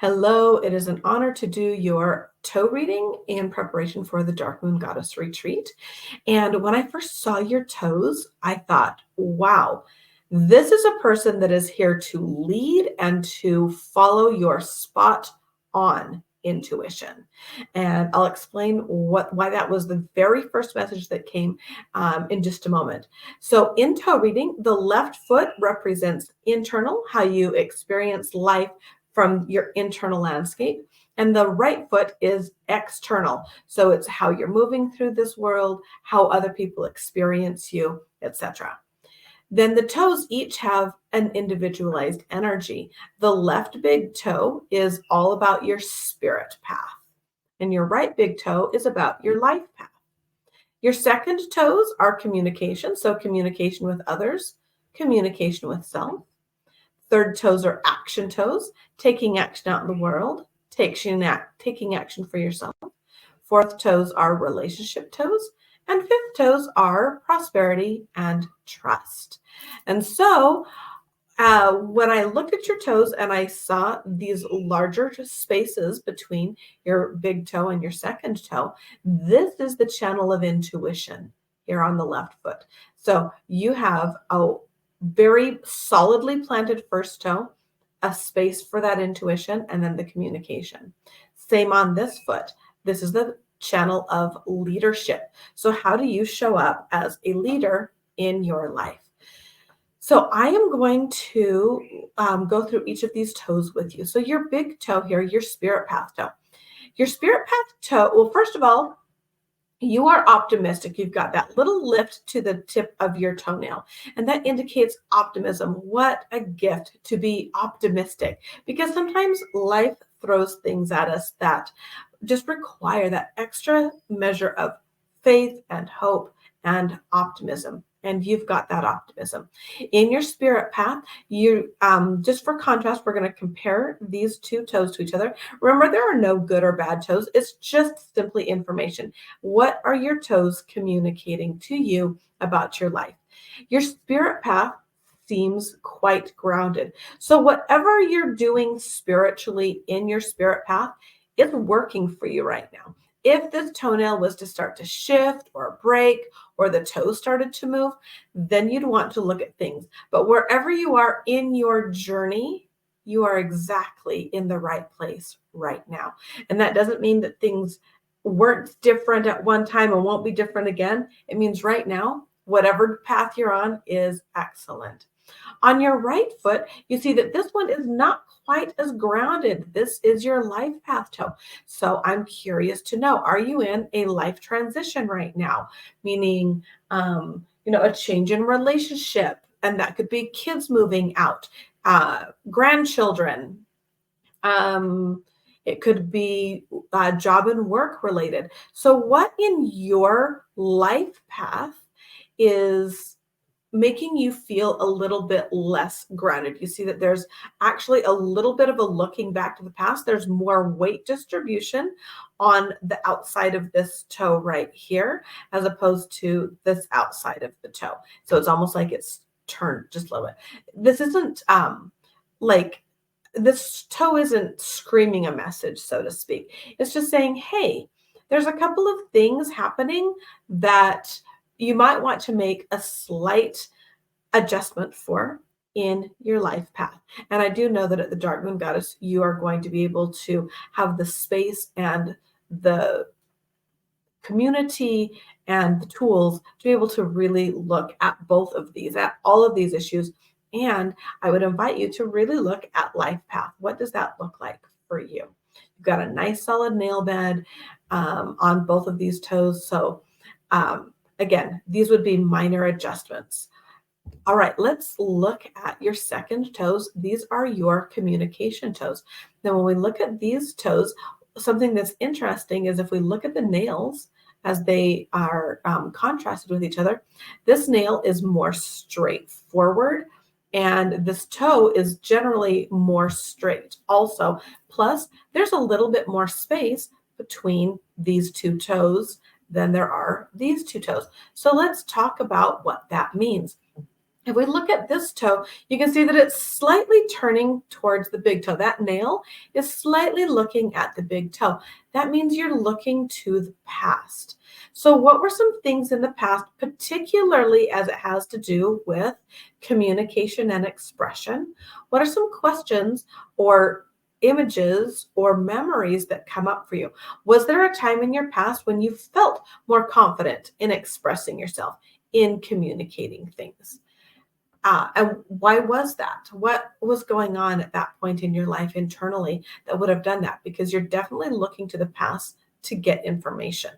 Hello, it is an honor to do your toe reading in preparation for the Dark Moon Goddess Retreat. And when I first saw your toes, I thought, wow, this is a person that is here to lead and to follow your spot on intuition. And I'll explain why that was the very first message that came in just a moment. So in toe reading, the left foot represents internal, how you experience life from your internal landscape. And the right foot is external. So it's how you're moving through this world, how other people experience you, etc. Then the toes each have an individualized energy. The left big toe is all about your spirit path, and your right big toe is about your life path. Your second toes are communication, so communication with others, communication with self. Third toes are action toes, taking action out in the world, taking action for yourself. Fourth toes are relationship toes. And fifth toes are prosperity and trust. And so when I looked at your toes and I saw these larger spaces between your big toe and your second toe, this is the channel of intuition here on the left foot. So you have a very solidly planted first toe, a space for that intuition, and then the communication. Same on this foot. This is the channel of leadership. So how do you show up as a leader in your life? So I am going to go through each of these toes with you. So your big toe here, your spirit path toe. Your spirit path toe, well, first of all, you are optimistic. You've got that little lift to the tip of your toenail, and that indicates optimism. What a gift to be optimistic, because sometimes life throws things at us that just require that extra measure of faith and hope and optimism. And you've got that optimism. In your spirit path, you just for contrast, we're going to compare these two toes to each other. Remember, there are no good or bad toes. It's just simply information. What are your toes communicating to you about your life? Your spirit path seems quite grounded. So whatever you're doing spiritually in your spirit path is working for you right now. If this toenail was to start to shift or break, or the toe started to move, then you'd want to look at things. But wherever you are in your journey, you are exactly in the right place right now. And that doesn't mean that things weren't different at one time and won't be different again. It means right now, whatever path you're on is excellent. On your right foot, you see that this one is not quite as grounded. This is your life path toe. So I'm curious to know, are you in a life transition right now? Meaning, a change in relationship, and that could be kids moving out, grandchildren. It could be job and work related. So what in your life path is making you feel a little bit less grounded? You see that there's actually a little bit of a looking back to the past. There's more weight distribution on the outside of this toe right here, as opposed to this outside of the toe. So it's almost like it's turned just a little bit. This isn't like this toe isn't screaming a message, so to speak. It's just saying, hey, there's a couple of things happening that you might want to make a slight adjustment for in your life path. And I do know that at the Dark Moon Goddess, you are going to be able to have the space and the community and the tools to be able to really look at both of these, at all of these issues. And I would invite you to really look at life path. What does that look like for you? You've got a nice solid nail bed on both of these toes. So again, these would be minor adjustments. All right, let's look at your second toes. These are your communication toes. Now, when we look at these toes, something that's interesting is if we look at the nails as they are contrasted with each other, this nail is more straightforward, and this toe is generally more straight also. Plus, there's a little bit more space between these two toes than there are these two toes. So let's talk about what that means. If we look at this toe, you can see that it's slightly turning towards the big toe. That nail is slightly looking at the big toe. That means you're looking to the past. So what were some things in the past, particularly as it has to do with communication and expression? What are some questions or images or memories that come up for you? Was there a time in your past when you felt more confident in expressing yourself, in communicating things? And why was that? What was going on at that point in your life internally that would have done that? Because you're definitely looking to the past to get information.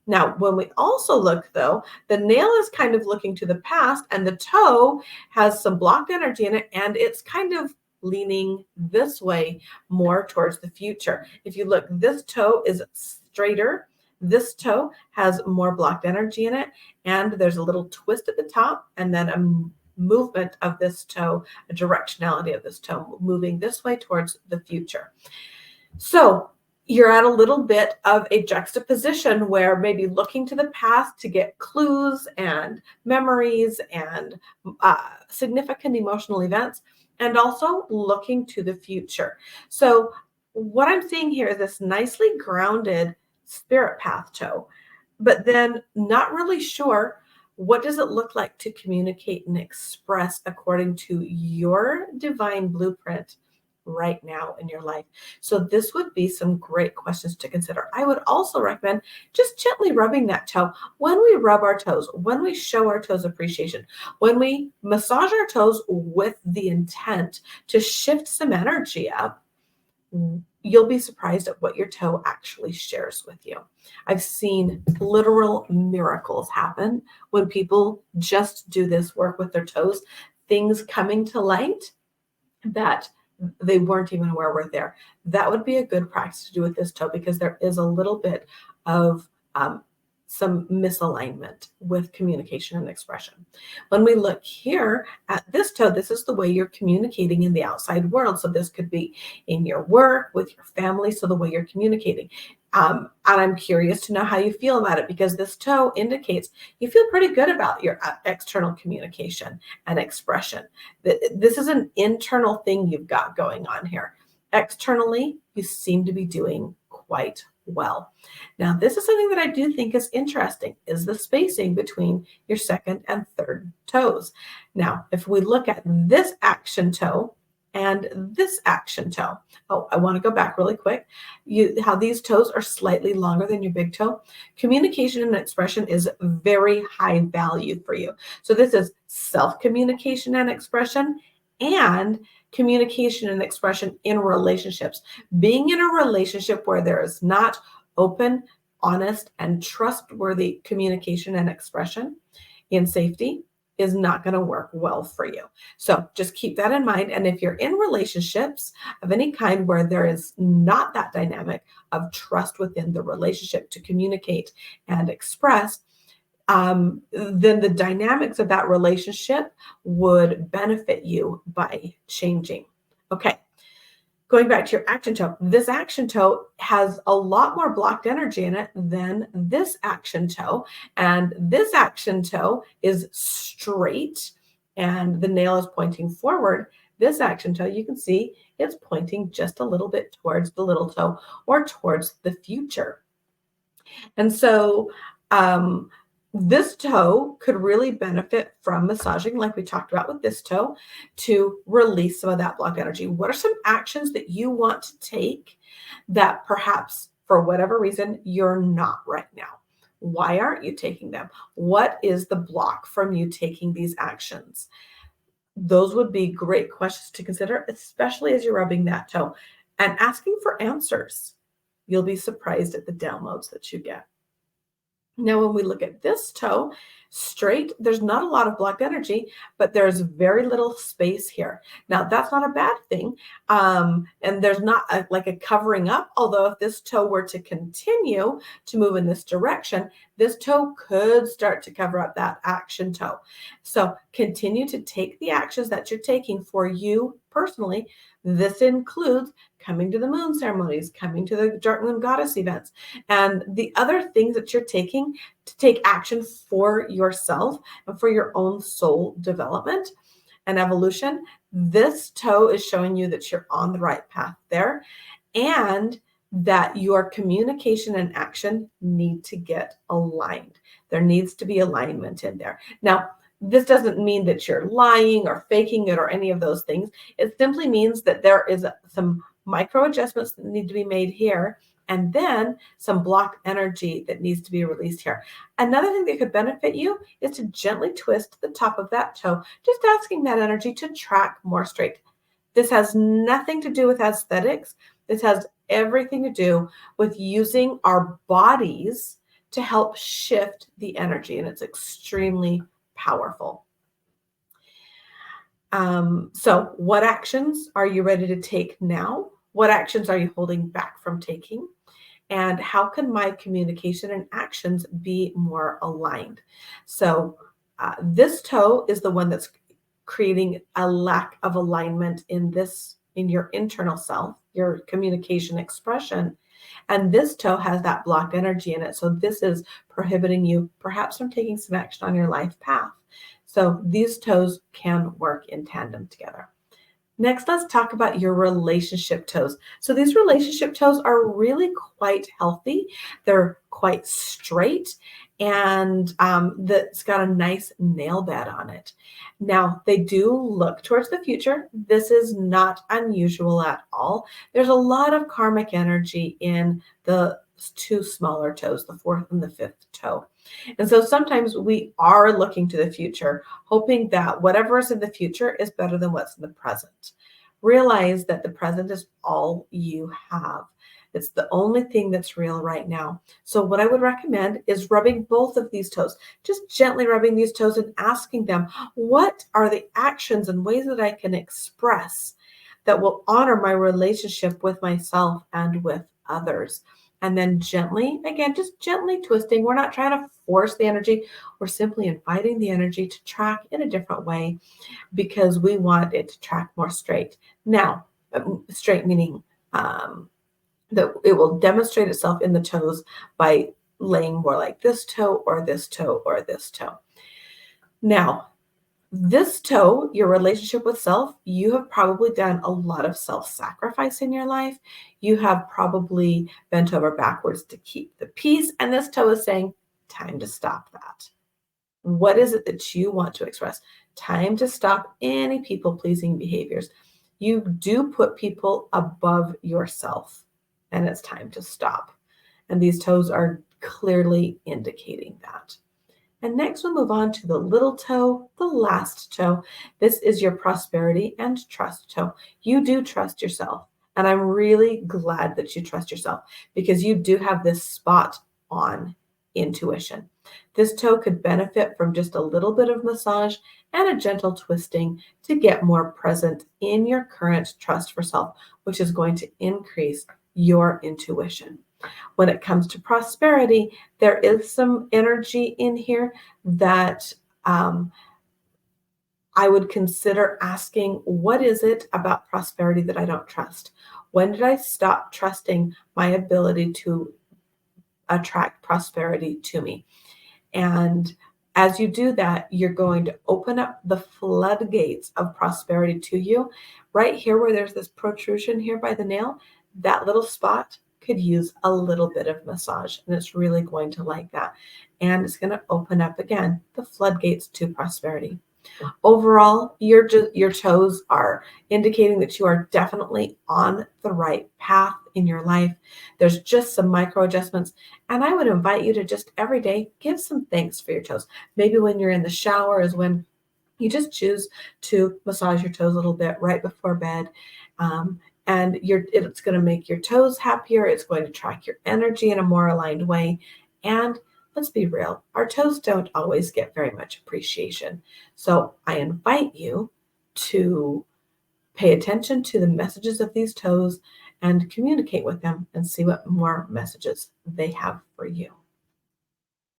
Now, when we also look, though, the nail is kind of looking to the past, and the toe has some blocked energy in it, and it's kind of leaning this way more towards the future. If you look, this toe is straighter. This toe has more blocked energy in it, and there's a little twist at the top, and then a movement of this toe, a directionality of this toe moving this way towards the future. So you're at a little bit of a juxtaposition where maybe looking to the past to get clues and memories and significant emotional events, and also looking to the future. So what I'm seeing here is this nicely grounded spirit path toe, but then not really sure what does it look like to communicate and express according to your divine blueprint right now in your life. So this would be some great questions to consider. I would also recommend just gently rubbing that toe. When we rub our toes, when we show our toes appreciation, when we massage our toes with the intent to shift some energy up, you'll be surprised at what your toe actually shares with you. I've seen literal miracles happen when people just do this work with their toes, things coming to light that they weren't even aware were there. That would be a good practice to do with this toe, because there is a little bit of some misalignment with communication and expression. When we look here at this toe, this is the way you're communicating in the outside world. So this could be in your work, with your family, so the way you're communicating. And I'm curious to know how you feel about it, because this toe indicates you feel pretty good about your external communication and expression. This is an internal thing you've got going on here. Externally, you seem to be doing quite well. Now, this is something that I do think is interesting, is the spacing between your second and third toes. Now, if we look at this action toe and this action toe. Oh, I want to go back really quick. How these toes are slightly longer than your big toe. Communication and expression is very high value for you. So this is self-communication and expression, and communication and expression in relationships. Being in a relationship where there is not open, honest, and trustworthy communication and expression in safety is not going to work well for you. So just keep that in mind. And if you're in relationships of any kind where there is not that dynamic of trust within the relationship to communicate and express, then the dynamics of that relationship would benefit you by changing. Okay, going back to your action toe, this action toe has a lot more blocked energy in it than this action toe. And this action toe is straight and the nail is pointing forward. This action toe, you can see it's pointing just a little bit towards the little toe or towards the future. And so, this toe could really benefit from massaging, like we talked about with this toe, to release some of that blocked energy. What are some actions that you want to take that perhaps for whatever reason you're not right now? Why aren't you taking them? What is the block from you taking these actions? Those would be great questions to consider, especially as you're rubbing that toe and asking for answers. You'll be surprised at the downloads that you get. Now, when we look at this toe, straight, there's not a lot of blocked energy, but there's very little space here. Now, that's not a bad thing. And there's not like a covering up, although if this toe were to continue to move in this direction, this toe could start to cover up that action toe. So continue to take the actions that you're taking for you personally. This includes coming to the moon ceremonies, coming to the Dark Moon Goddess events, and the other things that you're taking to take action for yourself and for your own soul development and evolution. This toe is showing you that you're on the right path there, and that your communication and action need to get aligned. There needs to be alignment in there. Now, this doesn't mean that you're lying or faking it or any of those things. It simply means that there is some micro adjustments that need to be made here, and then some blocked energy that needs to be released here. Another thing that could benefit you is to gently twist the top of that toe, just asking that energy to track more straight. This has nothing to do with aesthetics. This has everything to do with using our bodies to help shift the energy, and it's extremely powerful. So what actions are you ready to take now? What actions are you holding back from taking? And how can my communication and actions be more aligned? So this toe is the one that's creating a lack of alignment in your internal self, your communication expression. And this toe has that blocked energy in it. So this is prohibiting you perhaps from taking some action on your life path. So these toes can work in tandem together. Next, let's talk about your relationship toes. So these relationship toes are really quite healthy. They're quite straight, and that's got a nice nail bed on it. Now, they do look towards the future. This is not unusual at all. There's a lot of karmic energy in the two smaller toes, the fourth and the fifth toe. And so sometimes we are looking to the future, hoping that whatever is in the future is better than what's in the present. Realize that the present is all you have. It's the only thing that's real right now. So what I would recommend is rubbing both of these toes, just gently rubbing these toes and asking them, what are the actions and ways that I can express that will honor my relationship with myself and with others? And then gently, again, just gently twisting. We're not trying to force the energy. We're simply inviting the energy to track in a different way because we want it to track more straight. Now, straight meaning that it will demonstrate itself in the toes by laying more like this toe or this toe or this toe. Now, this toe, your relationship with self, you have probably done a lot of self-sacrifice in your life. You have probably bent over backwards to keep the peace. And this toe is saying, time to stop that. What is it that you want to express? Time to stop any people-pleasing behaviors. You do put people above yourself, and it's time to stop. And these toes are clearly indicating that. And next we'll move on to the little toe, the last toe. This is your prosperity and trust toe. You do trust yourself. And I'm really glad that you trust yourself because you do have this spot on intuition. This toe could benefit from just a little bit of massage and a gentle twisting to get more present in your current trust for self, which is going to increase your intuition. When it comes to prosperity, there is some energy in here that I would consider asking, what is it about prosperity that I don't trust? When did I stop trusting my ability to attract prosperity to me? And as you do that, you're going to open up the floodgates of prosperity to you. Right here where there's this protrusion here by the nail, that little spot could use a little bit of massage, and it's really going to like that. And it's going to open up again the floodgates to prosperity. Overall, your toes are indicating that you are definitely on the right path in your life. There's just some micro adjustments, and I would invite you to just every day give some thanks for your toes. Maybe when you're in the shower is when you just choose to massage your toes a little bit right before bed. And it's going to make your toes happier. It's going to track your energy in a more aligned way. And let's be real, our toes don't always get very much appreciation. So I invite you to pay attention to the messages of these toes and communicate with them and see what more messages they have for you.